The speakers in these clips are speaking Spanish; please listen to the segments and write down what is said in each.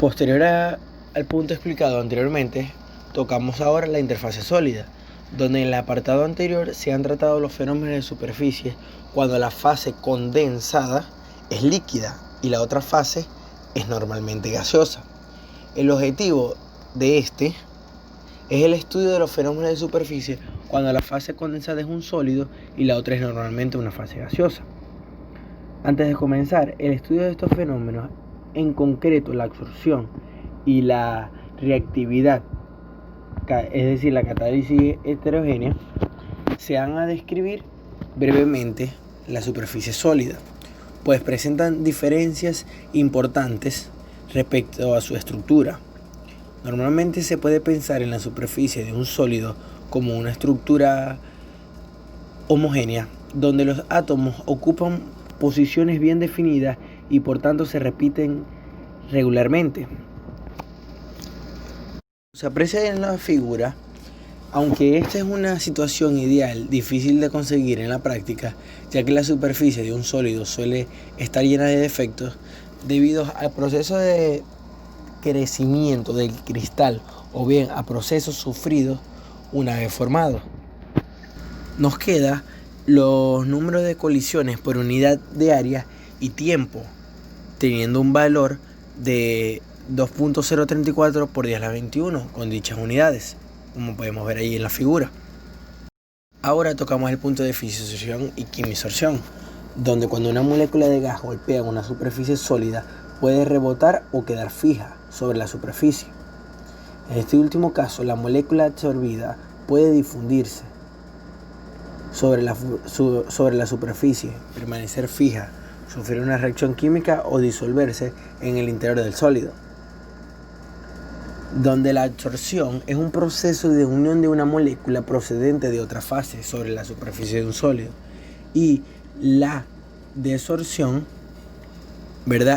Posterior al punto explicado anteriormente, tocamos ahora la interfase sólida, donde en el apartado anterior se han tratado los fenómenos de superficie cuando la fase condensada es líquida y la otra fase es normalmente gaseosa. El objetivo de este es el estudio de los fenómenos de superficie cuando la fase condensada es un sólido y la otra es normalmente una fase gaseosa. Antes de comenzar el estudio de estos fenómenos, en concreto la absorción y la reactividad, es decir, la catálisis heterogénea, se van a describir brevemente la superficie sólida, pues presentan diferencias importantes respecto a su estructura. Normalmente se puede pensar en la superficie de un sólido como una estructura homogénea, donde los átomos ocupan posiciones bien definidas y por tanto se repiten regularmente. Se aprecia en la figura, aunque esta es una situación ideal difícil de conseguir en la práctica, ya que la superficie de un sólido suele estar llena de defectos debido al proceso de crecimiento del cristal o bien a procesos sufridos una vez formado. Nos queda los números de colisiones por unidad de área y tiempo, teniendo un valor de 2.034 por 10 a la 21 con dichas unidades, como podemos ver ahí en la figura. Ahora tocamos el punto de fisisorción y quimisorción, donde cuando una molécula de gas golpea una superficie sólida puede rebotar o quedar fija sobre la superficie. En este último caso, la molécula absorbida puede difundirse sobre la superficie, permanecer fija, sufrir una reacción química o disolverse en el interior del sólido. Donde la absorción es un proceso de unión de una molécula procedente de otra fase sobre la superficie de un sólido, y la desorción,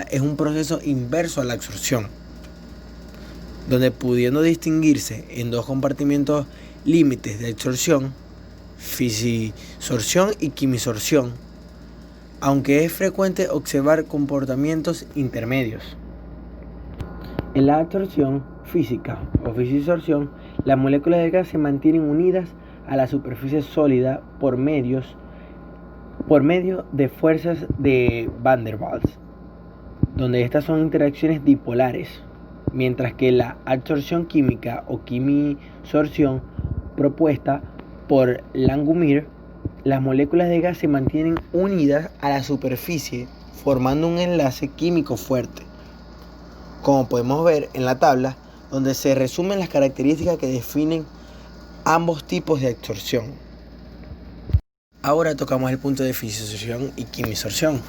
es un proceso inverso a la absorción, donde pudiendo distinguirse en dos compartimentos límites de absorción, fisisorción y quimisorción, aunque es frecuente observar comportamientos intermedios. En la absorción física o fisisorción, las moléculas de gas se mantienen unidas a la superficie sólida por medio de fuerzas de Van der Waals, donde estas son interacciones dipolares, mientras que la absorción química o quimisorción propuesta por Langmuir, las moléculas de gas se mantienen unidas a la superficie formando un enlace químico fuerte, como podemos ver en la tabla, donde se resumen las características que definen ambos tipos de absorción. Ahora tocamos el punto de fisisorción y quimisorción,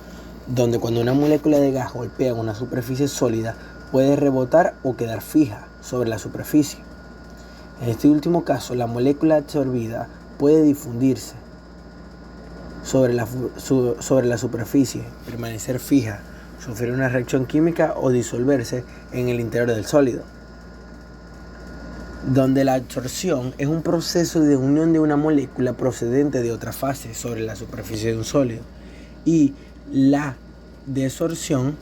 donde cuando una molécula de gas golpea una superficie sólida puede rebotar o quedar fija sobre la superficie. En este último caso, la molécula absorbida puede difundirse sobre la superficie, permanecer fija, sufrir una reacción química o disolverse en el interior del sólido. Donde la absorción es un proceso de unión de una molécula procedente de otra fase sobre la superficie de un sólido, y la desorción,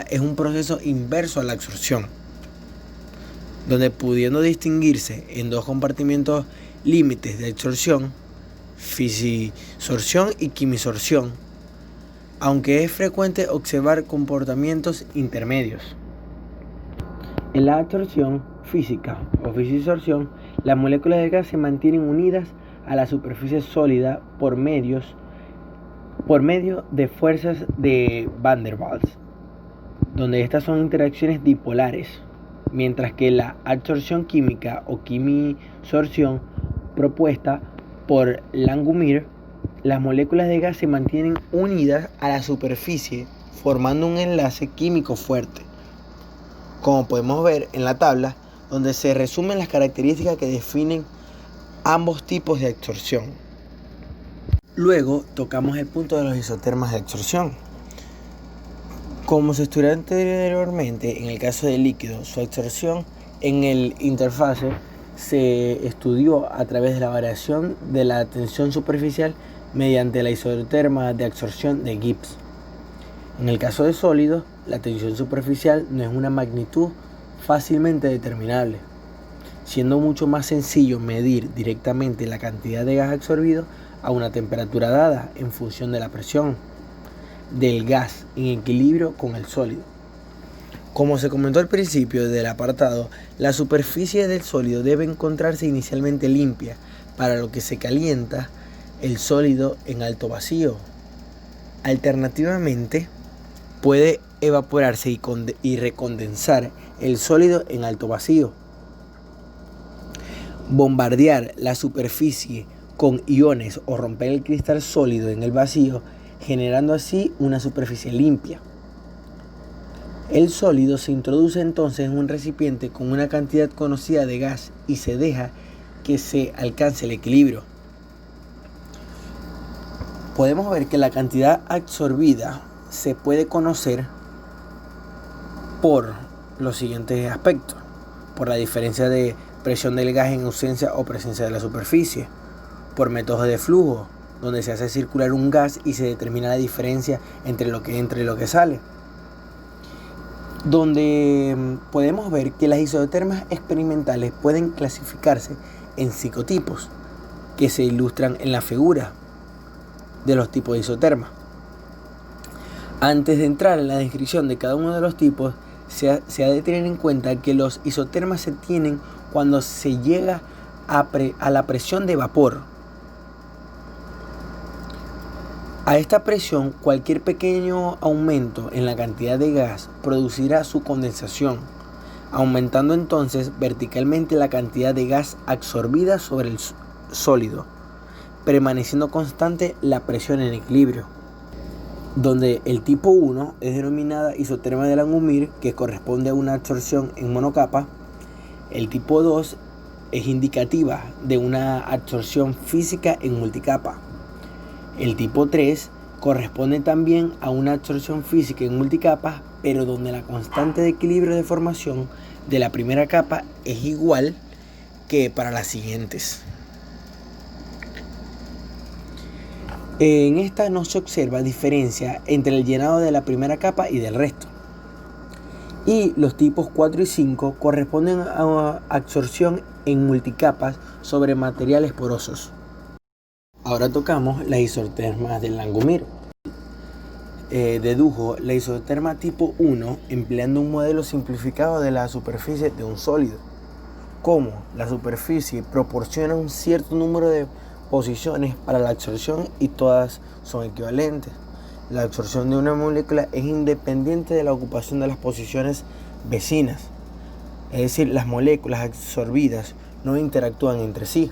es un proceso inverso a la absorción, donde pudiendo distinguirse en dos compartimentos límites de absorción, fisisorción y quimisorción, aunque es frecuente observar comportamientos intermedios. En la absorción física o fisisorción, las moléculas de gas se mantienen unidas a la superficie sólida por medio de fuerzas de Van der Waals, donde estas son interacciones dipolares, mientras que la absorción química o quimisorción propuesta por Langmuir, las moléculas de gas se mantienen unidas a la superficie formando un enlace químico fuerte, como podemos ver en la tabla, donde se resumen las características que definen ambos tipos de absorción. Luego tocamos el punto de los isotermas de absorción. Como se estudió anteriormente, en el caso del líquido, su absorción en el interfase se estudió a través de la variación de la tensión superficial mediante la isoterma de absorción de Gibbs. En el caso de sólidos, la tensión superficial no es una magnitud fácilmente determinable, siendo mucho más sencillo medir directamente la cantidad de gas absorbido a una temperatura dada en función de la presión del gas en equilibrio con el sólido. Como se comentó al principio del apartado, la superficie del sólido debe encontrarse inicialmente limpia, para lo que se calienta el sólido en alto vacío. Alternativamente, puede evaporarse y recondensar el sólido en alto vacío. Bombardear la superficie con iones o romper el cristal sólido en el vacío, generando así una superficie limpia. El sólido se introduce entonces en un recipiente con una cantidad conocida de gas y se deja que se alcance el equilibrio. Podemos ver que la cantidad absorbida se puede conocer por los siguientes aspectos: por la diferencia de presión del gas en ausencia o presencia de la superficie, por métodos de flujo, donde se hace circular un gas y se determina la diferencia entre lo que entra y lo que sale, donde podemos ver que las isotermas experimentales pueden clasificarse en psicotipos, que se ilustran en la figura de los tipos de isotermas. Antes de entrar en la descripción de cada uno de los tipos, se ha de tener en cuenta que los isotermas se tienen cuando se llega a la presión de vapor. A esta presión, cualquier pequeño aumento en la cantidad de gas producirá su condensación, aumentando entonces verticalmente la cantidad de gas absorbida sobre el sólido, permaneciendo constante la presión en equilibrio. Donde el tipo 1 es denominada isoterma de Langmuir, que corresponde a una absorción en monocapa. El tipo 2 es indicativa de una absorción física en multicapa. El tipo 3 corresponde también a una absorción física en multicapa, pero donde la constante de equilibrio de formación de la primera capa es igual que para las siguientes. En esta no se observa diferencia entre el llenado de la primera capa y del resto. Y los tipos 4 y 5 corresponden a absorción en multicapas sobre materiales porosos. Ahora tocamos las isotermas de Langmuir. Dedujo la isoterma tipo 1 empleando un modelo simplificado de la superficie de un sólido. Como la superficie proporciona un cierto número de posiciones para la absorción y todas son equivalentes. La absorción de una molécula es independiente de la ocupación de las posiciones vecinas. Es decir, las moléculas absorbidas no interactúan entre sí.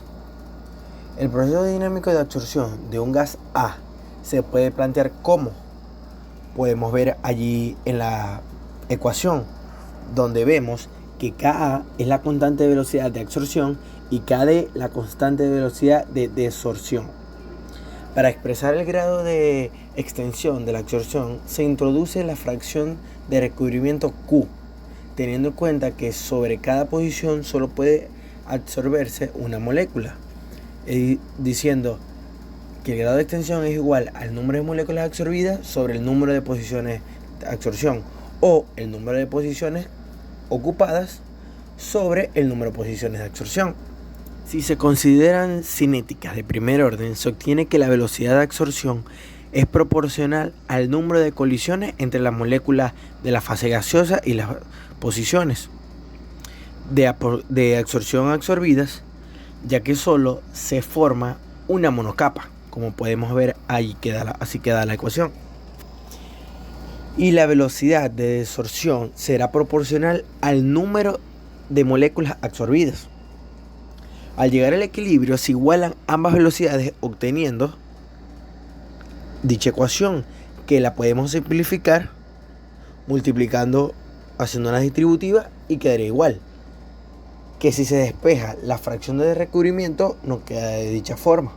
El proceso dinámico de absorción de un gas A se puede plantear como podemos ver allí en la ecuación, donde vemos que Ka es la constante de velocidad de absorción y Kd la constante de velocidad de desorción. Para expresar el grado de extensión de la absorción se introduce la fracción de recubrimiento Q, teniendo en cuenta que sobre cada posición solo puede absorberse una molécula, diciendo que el grado de extensión es igual al número de moléculas absorbidas sobre el número de posiciones de absorción, o el número de posiciones ocupadas sobre el número de posiciones de absorción. Si se consideran cinéticas de primer orden, se obtiene que la velocidad de absorción es proporcional al número de colisiones entre las moléculas de la fase gaseosa y las posiciones de absorción absorbidas, ya que solo se forma una monocapa, como podemos ver ahí así queda la ecuación. Y la velocidad de desorción será proporcional al número de moléculas absorbidas. Al llegar al equilibrio se igualan ambas velocidades, obteniendo dicha ecuación, que la podemos simplificar multiplicando, haciendo una distributiva, y quedaría igual que si se despeja la fracción de recubrimiento, nos queda de dicha forma.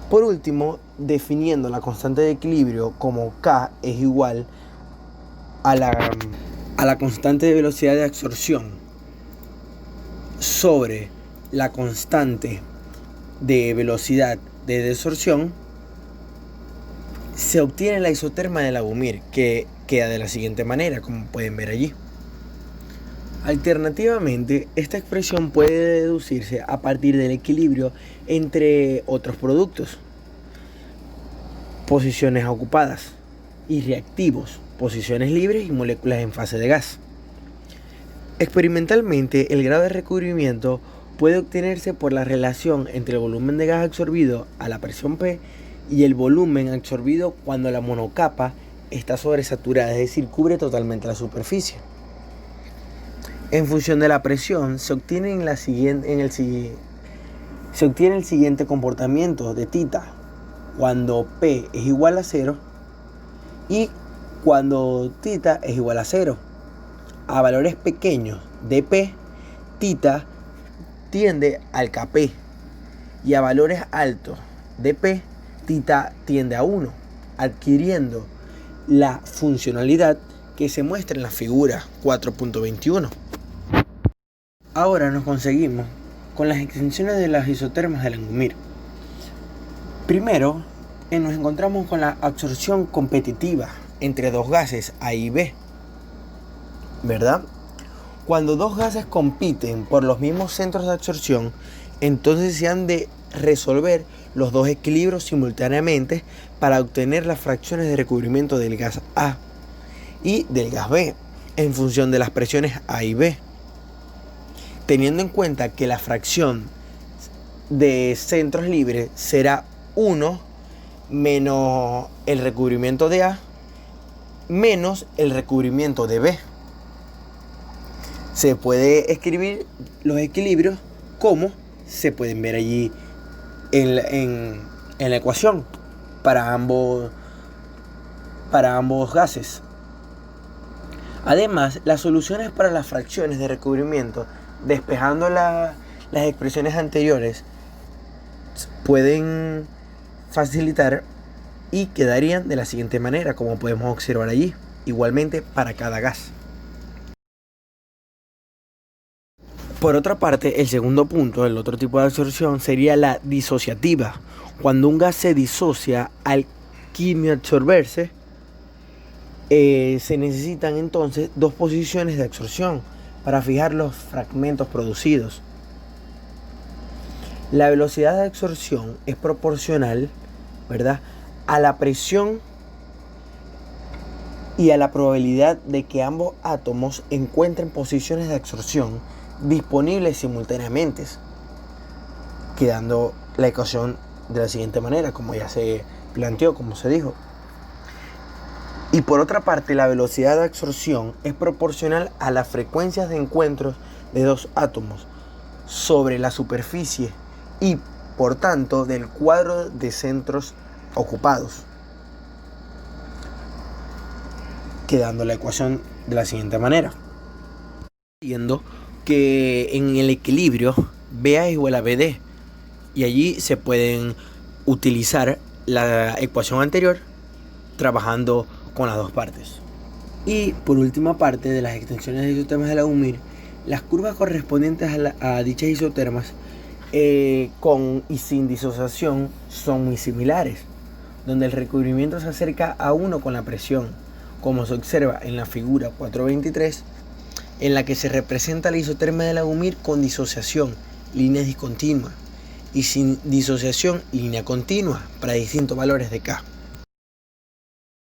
Por último, definiendo la constante de equilibrio como K es igual a la constante de velocidad de absorción sobre la constante de velocidad de desorción, se obtiene la isoterma de Langmuir, que queda de la siguiente manera, como pueden ver allí. Alternativamente, esta expresión puede deducirse a partir del equilibrio entre otros productos, posiciones ocupadas, y reactivos, posiciones libres y moléculas en fase de gas. Experimentalmente, el grado de recubrimiento puede obtenerse por la relación entre el volumen de gas absorbido a la presión P y el volumen absorbido cuando la monocapa está sobresaturada, es decir, cubre totalmente la superficie. En función de la presión se obtiene el siguiente comportamiento de tita cuando P es igual a 0 y cuando tita es igual a 0. A valores pequeños de P, tita tiende al Kp, y a valores altos de P, tita tiende a 1, adquiriendo la funcionalidad que se muestra en la figura 4.21. Ahora nos conseguimos con las extensiones de las isotermas de Langmuir. Primero, nos encontramos con la absorción competitiva entre dos gases A y B, ¿verdad? Cuando dos gases compiten por los mismos centros de absorción, entonces se han de resolver los dos equilibrios simultáneamente para obtener las fracciones de recubrimiento del gas A y del gas B en función de las presiones A y B, teniendo en cuenta que la fracción de centros libres será 1 menos el recubrimiento de A menos el recubrimiento de B. Se puede escribir los equilibrios como se pueden ver allí en la ecuación para ambos gases. Además, las soluciones para las fracciones de recubrimiento, despejando las expresiones anteriores, pueden facilitar y quedarían de la siguiente manera, como podemos observar allí, igualmente para cada gas. Por otra parte, el segundo punto, el otro tipo de absorción, sería la disociativa. Cuando un gas se disocia al quimiabsorberse, se necesitan entonces dos posiciones de absorción para fijar los fragmentos producidos. La velocidad de absorción es proporcional, ¿verdad?, a la presión y a la probabilidad de que ambos átomos encuentren posiciones de absorción disponibles simultáneamente, quedando la ecuación de la siguiente manera, como ya se planteó, como se dijo. Y por otra parte, la velocidad de absorción es proporcional a las frecuencias de encuentros de dos átomos sobre la superficie y, por tanto, del cuadro de centros ocupados, quedando la ecuación de la siguiente manera. Viendo que en el equilibrio BA es igual a BD, y allí se pueden utilizar la ecuación anterior trabajando con las dos partes. Y por última parte de las extensiones de isotermas de Langmuir, las curvas correspondientes a dichas isotermas con y sin disociación son muy similares, donde el recubrimiento se acerca a 1 con la presión, como se observa en la figura 4.23, en la que se representa la isoterma de Langmuir con disociación, línea discontinua, y sin disociación, línea continua, para distintos valores de K.